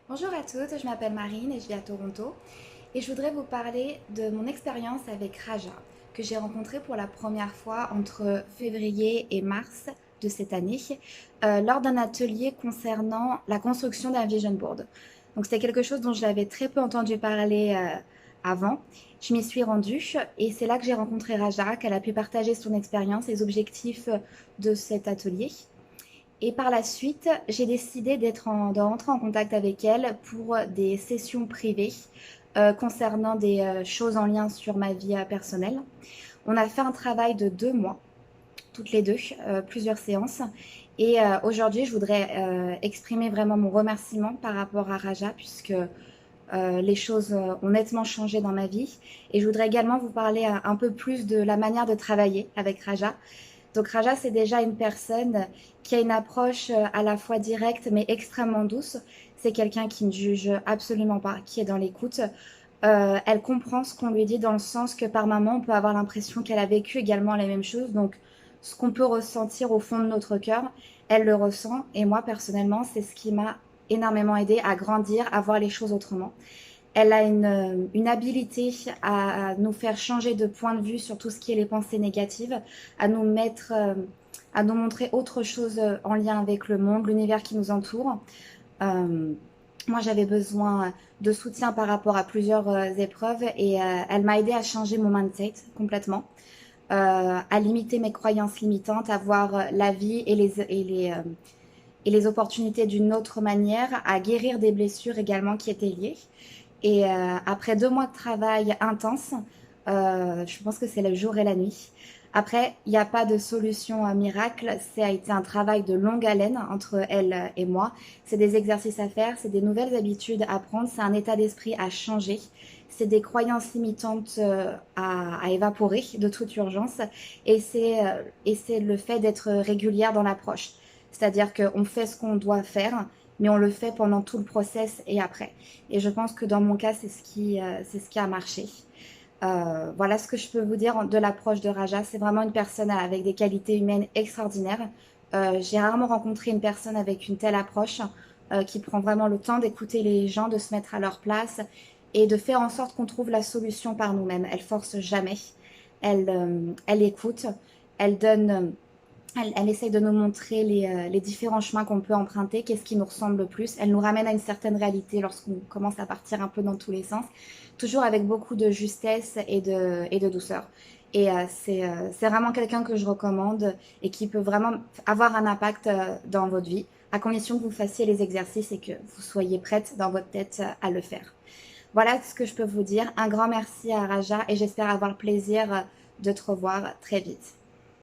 Bonjour à toutes, je m'appelle Marine et je vis à Toronto et je voudrais vous parler de mon expérience avec Raja que j'ai rencontré pour la première fois entre février et mars de cette année lors d'un atelier concernant la construction d'un vision board. Donc c'était quelque chose dont j'avais très peu entendu parler avant. Je m'y suis rendue et c'est là que j'ai rencontré Raja, qu'elle a pu partager son expérience et les objectifs de cet atelier. Et par la suite, j'ai décidé de rentrer en contact avec elle pour des sessions privées concernant des choses en lien sur ma vie personnelle. On a fait un travail de 2 mois, toutes les deux, plusieurs séances. Et aujourd'hui, je voudrais exprimer vraiment mon remerciement par rapport à Raja, puisque les choses ont nettement changé dans ma vie. Et je voudrais également vous parler un peu plus de la manière de travailler avec Raja. Donc Raja, c'est déjà une personne qui a une approche à la fois directe mais extrêmement douce. C'est quelqu'un qui ne juge absolument pas, qui est dans l'écoute. Elle comprend ce qu'on lui dit dans le sens que par moment, on peut avoir l'impression qu'elle a vécu également les mêmes choses. Donc ce qu'on peut ressentir au fond de notre cœur, elle le ressent. Et moi, personnellement, c'est ce qui m'a énormément aidé à grandir, à voir les choses autrement. Elle a une habilité à nous faire changer de point de vue sur tout ce qui est les pensées négatives, à nous mettre, à nous montrer autre chose en lien avec le monde, l'univers qui nous entoure. Euh, Moi, j'avais besoin de soutien par rapport à plusieurs épreuves et elle m'a aidé à changer mon mindset complètement, à limiter mes croyances limitantes, à voir la vie et les opportunités d'une autre manière, à guérir des blessures également qui étaient liées. Et après 2 mois de travail intense, je pense que c'est le jour et la nuit. Après, il n'y a pas de solution miracle. Ça a été un travail de longue haleine entre elle et moi. C'est des exercices à faire, c'est des nouvelles habitudes à prendre, c'est un état d'esprit à changer. C'est des croyances limitantes à évaporer de toute urgence. Et c'est le fait d'être régulière dans l'approche. C'est-à-dire qu'on fait ce qu'on doit faire, mais on le fait pendant tout le process et après. Et je pense que dans mon cas, c'est ce qui a marché. Voilà ce que je peux vous dire de l'approche de Raja. C'est vraiment une personne avec des qualités humaines extraordinaires. J'ai rarement rencontré une personne avec une telle approche qui prend vraiment le temps d'écouter les gens, de se mettre à leur place et de faire en sorte qu'on trouve la solution par nous-mêmes. Elle force jamais. Elle écoute. Elle donne. Elle essaye de nous montrer les différents chemins qu'on peut emprunter, qu'est-ce qui nous ressemble le plus. Elle nous ramène à une certaine réalité lorsqu'on commence à partir un peu dans tous les sens, toujours avec beaucoup de justesse et de douceur. Et c'est vraiment quelqu'un que je recommande et qui peut vraiment avoir un impact dans votre vie, à condition que vous fassiez les exercices et que vous soyez prête dans votre tête à le faire. Voilà ce que je peux vous dire. Un grand merci à Raja et j'espère avoir le plaisir de te revoir très vite.